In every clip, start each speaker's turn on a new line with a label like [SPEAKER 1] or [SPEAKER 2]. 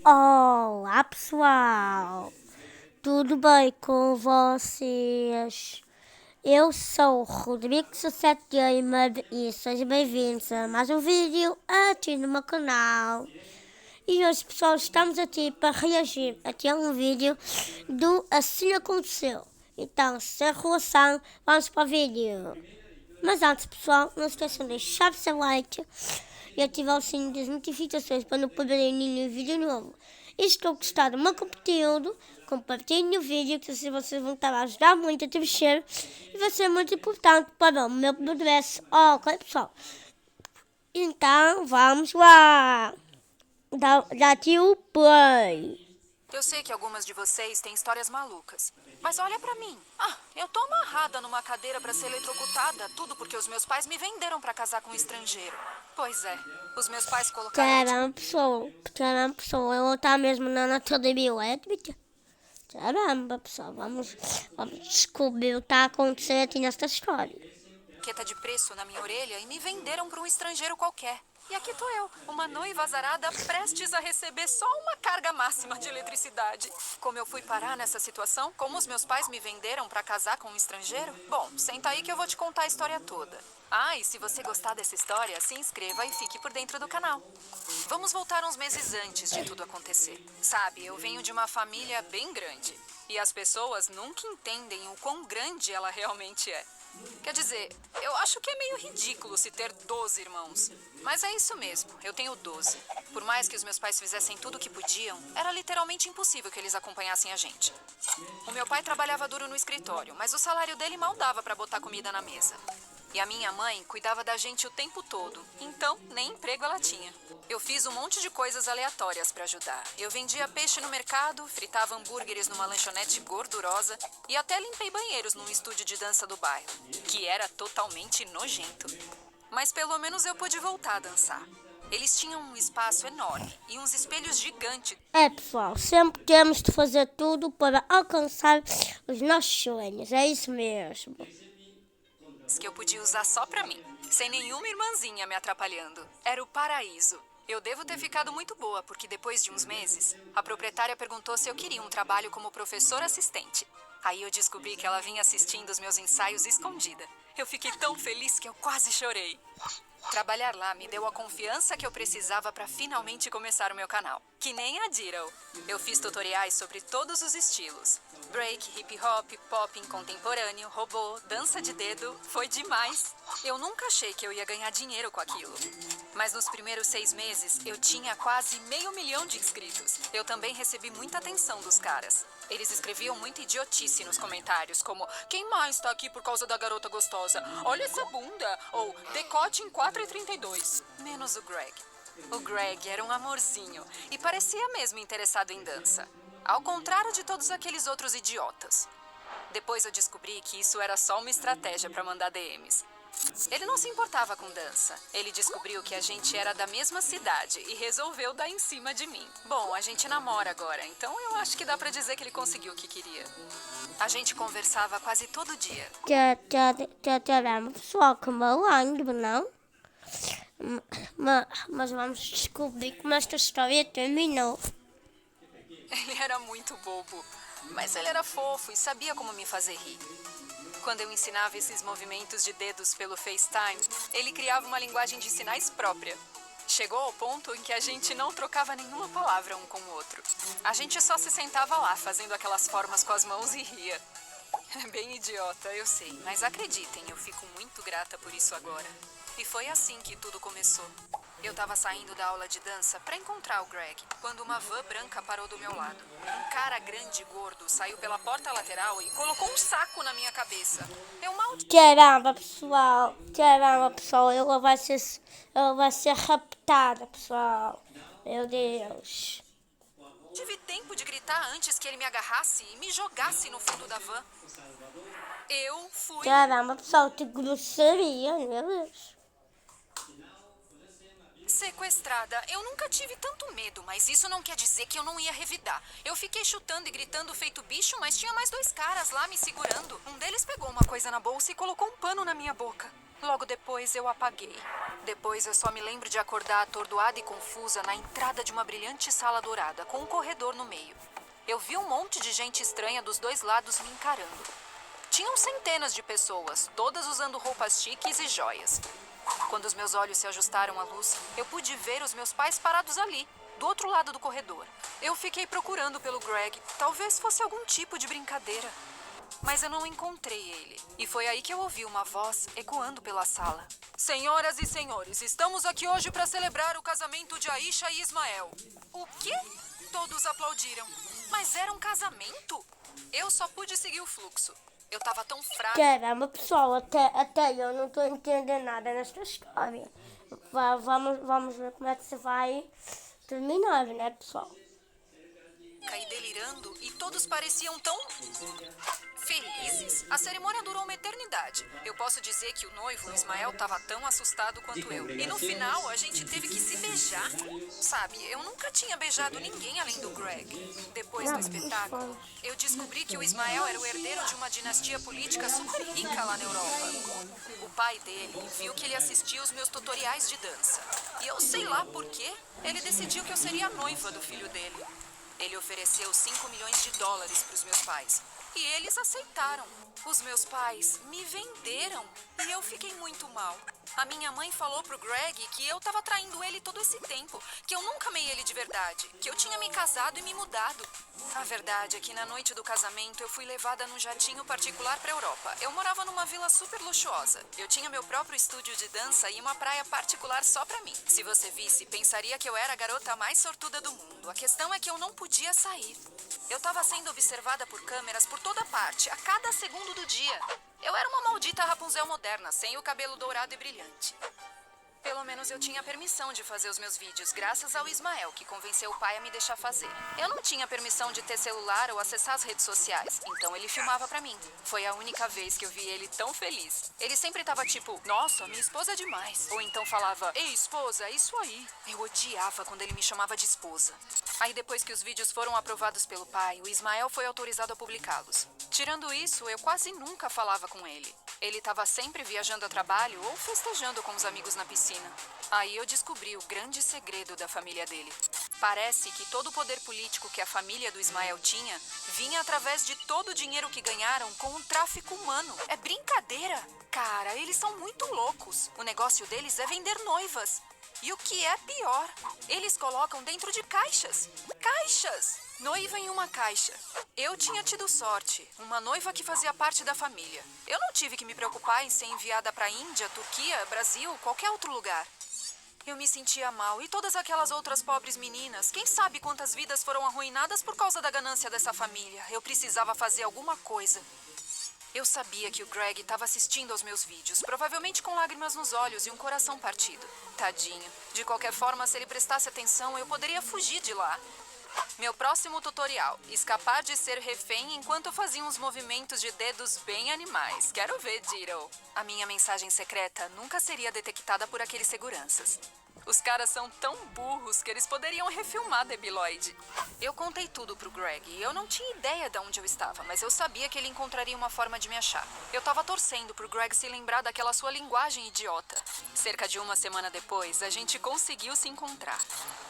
[SPEAKER 1] Olá pessoal, tudo bem com vocês? Eu sou o Rodrigo Sucesso Gamer e sejam bem-vindos a mais um vídeo aqui no meu canal. E hoje pessoal estamos aqui para reagir aqui a um vídeo do Assim Aconteceu. Então, sem enrolação, vamos para o vídeo. Mas antes pessoal, não se esqueçam de deixar o seu like e ativar o sininho das notificações para não perderem nenhum vídeo novo. E se estão gostando do meu conteúdo, compartilhem o vídeo, que assim vocês vão estar a ajudar muito a crescer e vai ser muito importante para o meu progresso. Ok, pessoal? Então, vamos lá. Dá aqui o play.
[SPEAKER 2] Eu sei que algumas de vocês têm histórias malucas, mas olha pra mim. Eu tô amarrada numa cadeira pra ser eletrocutada, tudo porque os meus pais me venderam pra casar com um estrangeiro. Pois é, os meus pais colocaram...
[SPEAKER 1] Caramba, pessoal, eu vou estar mesmo na academia elétrica. Caramba, pessoal, vamos descobrir o que está acontecendo aqui nesta história.
[SPEAKER 2] etiqueta de preço na minha orelha e me venderam para um estrangeiro qualquer. E aqui tô eu, uma noiva azarada prestes a receber só uma carga máxima de eletricidade. Como eu fui parar nessa situação? Como os meus pais me venderam para casar com um estrangeiro? Bom, senta aí que eu vou te contar a história toda. E se você gostar dessa história, se inscreva e fique por dentro do canal. Vamos voltar uns meses antes de tudo acontecer. Sabe, eu venho de uma família bem grande. E as pessoas nunca entendem o quão grande ela realmente é. Quer dizer, eu acho que é meio ridículo se ter 12 irmãos. Mas é isso mesmo, eu tenho 12. Por mais que os meus pais fizessem tudo o que podiam, era literalmente impossível que eles acompanhassem a gente. O meu pai trabalhava duro no escritório, mas o salário dele mal dava pra botar comida na mesa. E a minha mãe cuidava da gente o tempo todo, então nem emprego ela tinha. Eu fiz um monte de coisas aleatórias pra ajudar. Eu vendia peixe no mercado, fritava hambúrgueres numa lanchonete gordurosa e até limpei banheiros num estúdio de dança do bairro, que era totalmente nojento. Mas pelo menos eu pude voltar a dançar. Eles tinham um espaço enorme e uns espelhos gigantes.
[SPEAKER 1] Pessoal, sempre temos de fazer tudo para alcançar os nossos sonhos, é isso mesmo.
[SPEAKER 2] Que eu podia usar só pra mim, sem nenhuma irmãzinha me atrapalhando. Era o paraíso. Eu devo ter ficado muito boa, porque depois de uns meses, a proprietária perguntou se eu queria um trabalho como professora assistente. Aí eu descobri que ela vinha assistindo os meus ensaios escondida. Eu fiquei tão feliz que eu quase chorei. Trabalhar lá me deu a confiança que eu precisava para finalmente começar o meu canal. Que nem a Diddle. Eu fiz tutoriais sobre todos os estilos. Break, hip hop, popping, contemporâneo, robô, dança de dedo. Foi demais. Eu nunca achei que eu ia ganhar dinheiro com aquilo. Mas nos primeiros 6 meses, eu tinha quase 500.000 de inscritos. Eu também recebi muita atenção dos caras. Eles escreviam muita idiotice nos comentários, como: quem mais tá aqui por causa da garota gostosa? Olha essa bunda! Ou decote em 4,32. Menos o Greg. O Greg era um amorzinho e parecia mesmo interessado em dança. Ao contrário de todos aqueles outros idiotas. Depois eu descobri que isso era só uma estratégia para mandar DMs. Ele não se importava com dança. Ele descobriu que a gente era da mesma cidade e resolveu dar em cima de mim. Bom, a gente namora agora, então eu acho que dá pra dizer que ele conseguiu o que queria. A gente conversava quase todo dia.
[SPEAKER 1] Pessoal, que malandro, não? Mas vamos descobrir como esta história terminou.
[SPEAKER 2] Ele era muito bobo, mas ele era fofo e sabia como me fazer rir. Quando eu ensinava esses movimentos de dedos pelo FaceTime, ele criava uma linguagem de sinais própria. Chegou ao ponto em que a gente não trocava nenhuma palavra um com o outro. A gente só se sentava lá, fazendo aquelas formas com as mãos e ria. É bem idiota, eu sei, mas acreditem, eu fico muito grata por isso agora. E foi assim que tudo começou. Eu tava saindo da aula de dança pra encontrar o Greg, quando uma van branca parou do meu lado. Um cara grande e gordo saiu pela porta lateral e colocou um saco na minha cabeça. Eu mal...
[SPEAKER 1] Caramba, pessoal, ela vai ser raptada, pessoal. Meu Deus.
[SPEAKER 2] Tive tempo de gritar antes que ele me agarrasse e me jogasse no fundo da van. Eu fui...
[SPEAKER 1] Caramba, pessoal, que grosseria, meu Deus.
[SPEAKER 2] Sequestrada. Eu nunca tive tanto medo, mas isso não quer dizer que eu não ia revidar. Eu fiquei chutando e gritando feito bicho, mas tinha mais 2 caras lá me segurando. Um deles pegou uma coisa na bolsa e colocou um pano na minha boca. Logo depois eu apaguei. Depois eu só me lembro de acordar atordoada e confusa na entrada de uma brilhante sala dourada, com um corredor no meio. Eu vi um monte de gente estranha dos dois lados me encarando. Tinham centenas de pessoas, todas usando roupas chiques e joias. Quando os meus olhos se ajustaram à luz, eu pude ver os meus pais parados ali, do outro lado do corredor. Eu fiquei procurando pelo Greg, talvez fosse algum tipo de brincadeira. Mas eu não encontrei ele. E foi aí que eu ouvi uma voz ecoando pela sala. Senhoras e senhores, estamos aqui hoje para celebrar o casamento de Aisha e Ismael. O quê? Todos aplaudiram. Mas era um casamento? Eu só pude seguir o fluxo. Eu tava tão fraca.
[SPEAKER 1] Caramba, pessoal, até eu não tô entendendo nada nessa história. Vamos ver como é que você vai terminar, né, pessoal?
[SPEAKER 2] Caí delirando e todos pareciam tão felizes. A cerimônia durou uma eternidade. Eu posso dizer que o noivo, Ismael, estava tão assustado quanto eu. E no final, a gente teve que se beijar. Sabe, eu nunca tinha beijado ninguém além do Greg. Depois do espetáculo, eu descobri que o Ismael era o herdeiro de uma dinastia política super rica lá na Europa. O pai dele viu que ele assistia os meus tutoriais de dança. E eu sei lá por quê, ele decidiu que eu seria a noiva do filho dele. Ele ofereceu 5 milhões de dólares para os meus pais. E eles aceitaram. Os meus pais me venderam e eu fiquei muito mal. A minha mãe falou pro Greg que eu tava traindo ele todo esse tempo, que eu nunca amei ele de verdade, que eu tinha me casado e me mudado. A verdade é que na noite do casamento eu fui levada num jatinho particular pra Europa. Eu morava numa vila super luxuosa. Eu tinha meu próprio estúdio de dança e uma praia particular só pra mim. Se você visse, pensaria que eu era a garota mais sortuda do mundo. A questão é que eu não podia sair. Eu tava sendo observada por câmeras por toda parte, a cada segundo do dia. Eu era uma maldita Rapunzel moderna, sem o cabelo dourado e brilhante. Pelo menos eu tinha permissão de fazer os meus vídeos, graças ao Ismael, que convenceu o pai a me deixar fazer. Eu não tinha permissão de ter celular ou acessar as redes sociais, então ele filmava pra mim. Foi a única vez que eu vi ele tão feliz. Ele sempre tava tipo, nossa, minha esposa é demais. Ou então falava, ei, esposa, é isso aí. Eu odiava quando ele me chamava de esposa. Aí depois que os vídeos foram aprovados pelo pai, o Ismael foi autorizado a publicá-los. Tirando isso, eu quase nunca falava com ele. Ele estava sempre viajando a trabalho ou festejando com os amigos na piscina. Aí eu descobri o grande segredo da família dele. Parece que todo o poder político que a família do Ismael tinha vinha através de todo o dinheiro que ganharam com o tráfico humano. É brincadeira! Cara, eles são muito loucos. O negócio deles é vender noivas. E o que é pior, eles colocam dentro de caixas. Caixas! Noiva em uma caixa. Eu tinha tido sorte, uma noiva que fazia parte da família. Eu não tive que me preocupar em ser enviada para a Índia, Turquia, Brasil, qualquer outro lugar. Eu me sentia mal e todas aquelas outras pobres meninas. Quem sabe quantas vidas foram arruinadas por causa da ganância dessa família. Eu precisava fazer alguma coisa. Eu sabia que o Greg estava assistindo aos meus vídeos, provavelmente com lágrimas nos olhos e um coração partido. Tadinho. De qualquer forma, se ele prestasse atenção, eu poderia fugir de lá. Meu próximo tutorial, escapar de ser refém enquanto fazia uns movimentos de dedos bem animais. Quero ver, Ditto. A minha mensagem secreta nunca seria detectada por aqueles seguranças. Os caras são tão burros que eles poderiam refilmar Debiloid. Eu contei tudo pro Greg e eu não tinha ideia de onde eu estava, mas eu sabia que ele encontraria uma forma de me achar. Eu tava torcendo pro Greg se lembrar daquela sua linguagem idiota. Cerca de uma semana depois, a gente conseguiu se encontrar.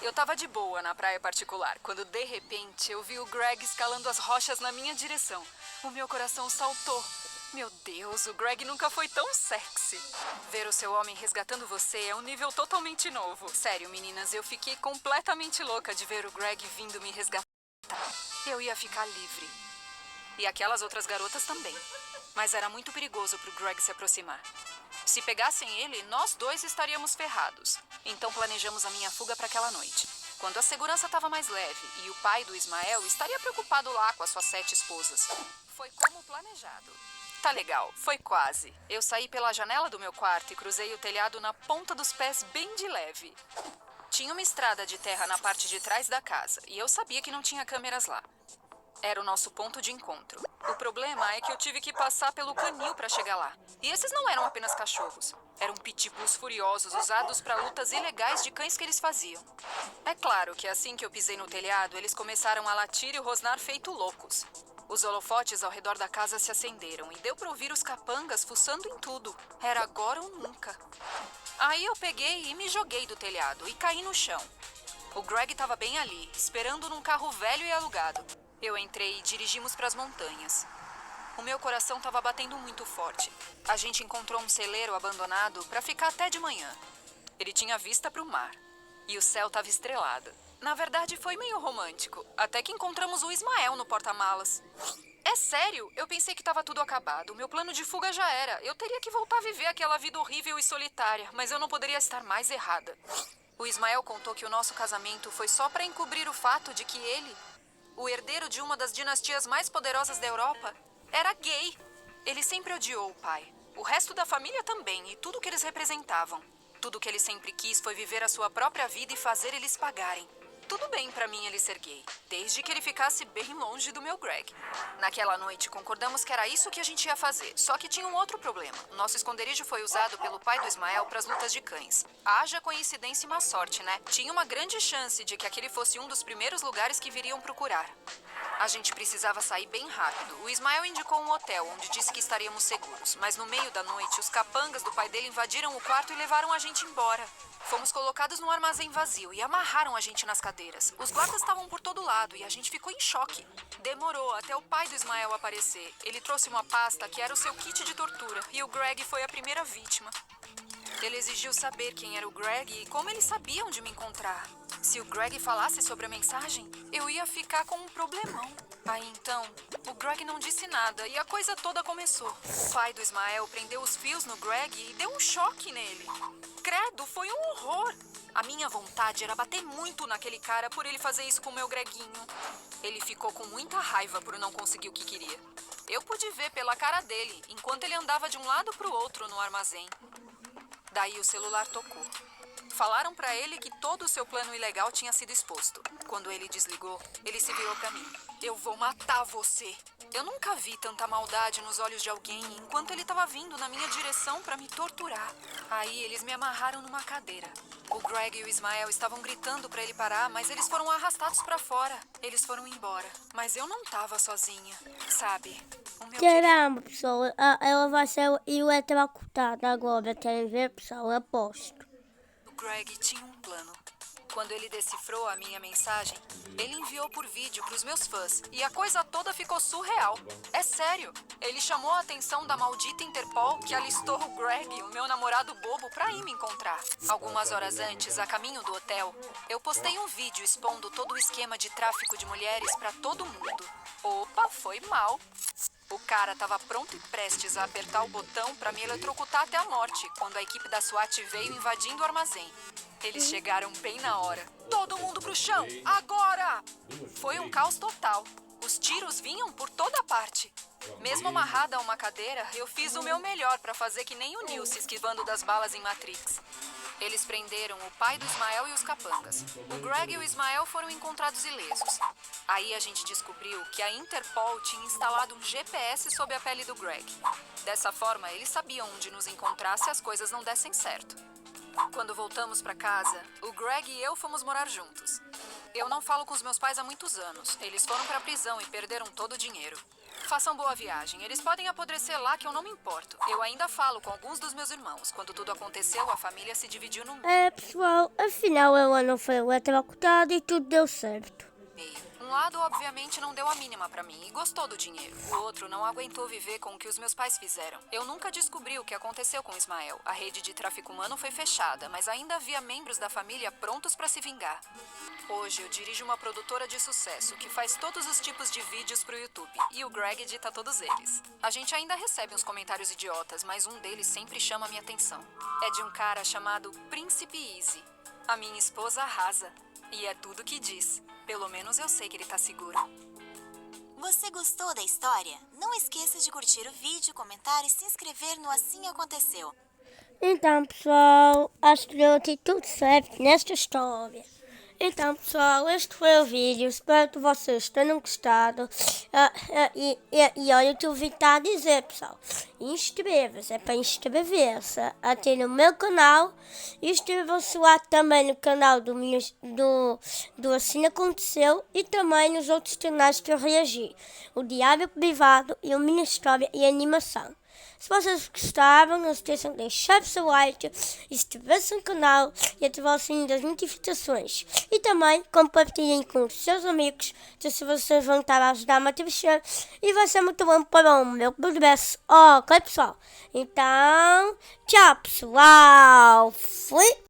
[SPEAKER 2] Eu tava de boa na praia particular, quando de repente eu vi o Greg escalando as rochas na minha direção. O meu coração saltou. Meu Deus, o Greg nunca foi tão sexy. Ver o seu homem resgatando você é um nível totalmente novo. Sério, meninas, eu fiquei completamente louca de ver o Greg vindo me resgatar. Eu ia ficar livre. E aquelas outras garotas também. Mas era muito perigoso pro Greg se aproximar. Se pegassem ele, nós dois estaríamos ferrados. Então planejamos a minha fuga para aquela noite. Quando a segurança estava mais leve e o pai do Ismael estaria preocupado lá com as suas 7 esposas. Foi como planejado. Tá legal, foi quase. Eu saí pela janela do meu quarto e cruzei o telhado na ponta dos pés bem de leve. Tinha uma estrada de terra na parte de trás da casa e eu sabia que não tinha câmeras lá. Era o nosso ponto de encontro. O problema é que eu tive que passar pelo canil para chegar lá. E esses não eram apenas cachorros. Eram pitbulls furiosos usados para lutas ilegais de cães que eles faziam. É claro que assim que eu pisei no telhado, eles começaram a latir e rosnar feito loucos. Os holofotes ao redor da casa se acenderam e deu pra ouvir os capangas fuçando em tudo. Era agora ou nunca. Aí eu peguei e me joguei do telhado e caí no chão. O Greg estava bem ali, esperando num carro velho e alugado. Eu entrei e dirigimos para as montanhas. O meu coração estava batendo muito forte. A gente encontrou um celeiro abandonado para ficar até de manhã. Ele tinha vista para o mar e o céu estava estrelado. Na verdade, foi meio romântico, até que encontramos o Ismael no porta-malas. É sério, eu pensei que estava tudo acabado. Meu plano de fuga já era. Eu teria que voltar a viver aquela vida horrível e solitária, mas eu não poderia estar mais errada. O Ismael contou que o nosso casamento foi só para encobrir o fato de que ele, o herdeiro de uma das dinastias mais poderosas da Europa, era gay. Ele sempre odiou o pai. O resto da família também, e tudo que eles representavam. Tudo que ele sempre quis foi viver a sua própria vida e fazer eles pagarem. Tudo bem pra mim ele ser gay, desde que ele ficasse bem longe do meu Greg. Naquela noite, concordamos que era isso que a gente ia fazer, só que tinha um outro problema. Nosso esconderijo foi usado pelo pai do Ismael para as lutas de cães. Haja coincidência e má sorte, né? Tinha uma grande chance de que aquele fosse um dos primeiros lugares que viriam procurar. A gente precisava sair bem rápido. O Ismael indicou um hotel, onde disse que estaríamos seguros. Mas no meio da noite, os capangas do pai dele invadiram o quarto e levaram a gente embora. Fomos colocados num armazém vazio e amarraram a gente nas cadeiras. Os guardas estavam por todo lado e a gente ficou em choque. Demorou até o pai do Ismael aparecer. Ele trouxe uma pasta que era o seu kit de tortura e o Greg foi a primeira vítima. Ele exigiu saber quem era o Greg e como ele sabia onde me encontrar. Se o Greg falasse sobre a mensagem, eu ia ficar com um problemão. Aí então, o Greg não disse nada e a coisa toda começou. O pai do Ismael prendeu os fios no Greg e deu um choque nele. Credo, foi um horror. A minha vontade era bater muito naquele cara por ele fazer isso com o meu Greguinho. Ele ficou com muita raiva por não conseguir o que queria. Eu pude ver pela cara dele, enquanto ele andava de um lado pro outro no armazém. Daí o celular tocou. Falaram pra ele que todo o seu plano ilegal tinha sido exposto. Quando ele desligou, ele se virou pra mim. Eu vou matar você. Eu nunca vi tanta maldade nos olhos de alguém enquanto ele estava vindo na minha direção pra me torturar. Aí eles me amarraram numa cadeira. O Greg e o Ismael estavam gritando pra ele parar, mas eles foram arrastados pra fora. Eles foram embora. Mas eu não tava sozinha, sabe? O meu
[SPEAKER 1] Caramba, pessoal, ela vai ser eletrocutada agora, querem ver, pessoal? Eu aposto.
[SPEAKER 2] O Greg tinha um plano. Quando ele decifrou a minha mensagem, ele enviou por vídeo pros meus fãs e a coisa toda ficou surreal. É sério, ele chamou a atenção da maldita Interpol que alistou o Greg, o meu namorado bobo, pra ir me encontrar. Algumas horas antes, a caminho do hotel, eu postei um vídeo expondo todo o esquema de tráfico de mulheres pra todo mundo. Opa, foi mal. O cara estava pronto e prestes a apertar o botão para me eletrocutar até a morte, quando a equipe da SWAT veio invadindo o armazém. Eles chegaram bem na hora. Todo mundo pro chão, agora! Foi um caos total. Os tiros vinham por toda parte. Mesmo amarrada a uma cadeira, eu fiz o meu melhor para fazer que nem o Neo se esquivando das balas em Matrix. Eles prenderam o pai do Ismael e os capangas. O Greg e o Ismael foram encontrados ilesos. Aí a gente descobriu que a Interpol tinha instalado um GPS sob a pele do Greg. Dessa forma, eles sabiam onde nos encontrar se as coisas não dessem certo. Quando voltamos para casa, o Greg e eu fomos morar juntos. Eu não falo com os meus pais há muitos anos. Eles foram para a prisão e perderam todo o dinheiro. Façam boa viagem. Eles podem apodrecer lá que eu não me importo. Eu ainda falo com alguns dos meus irmãos. Quando tudo aconteceu, a família se dividiu no meio.
[SPEAKER 1] Pessoal, afinal ela não foi eletrocutada e tudo deu certo.
[SPEAKER 2] Um lado, obviamente, não deu a mínima pra mim e gostou do dinheiro. O outro não aguentou viver com o que os meus pais fizeram. Eu nunca descobri o que aconteceu com Ismael. A rede de tráfico humano foi fechada, mas ainda havia membros da família prontos pra se vingar. Hoje eu dirijo uma produtora de sucesso que faz todos os tipos de vídeos pro YouTube e o Greg edita todos eles. A gente ainda recebe uns comentários idiotas, mas um deles sempre chama minha atenção. É de um cara chamado Príncipe Easy. A minha esposa arrasa. E é tudo que diz. Pelo menos eu sei que ele tá seguro.
[SPEAKER 3] Você gostou da história? Não esqueça de curtir o vídeo, comentar e se inscrever no Assim Aconteceu.
[SPEAKER 1] Então, pessoal, acho que deu tudo certo nesta história. Então, pessoal, este foi o vídeo. Espero que vocês tenham gostado. E olha o que o Vitor tá a dizer, pessoal. Inscreva-se, é para inscrever-se até no meu canal. Inscrevam-se lá também no canal do Assim Aconteceu e também nos outros canais que eu reagi. O Diário Privado e o Minha História e Animação. Se vocês gostaram, não se esqueçam de deixar o seu like, inscrever-se no canal e ativar o sininho das notificações. E também compartilhem com os seus amigos, que se vocês vão estar a ajudar a crescer e vai ser muito bom para o meu progresso. Ok, pessoal? Então, tchau, pessoal. Fui!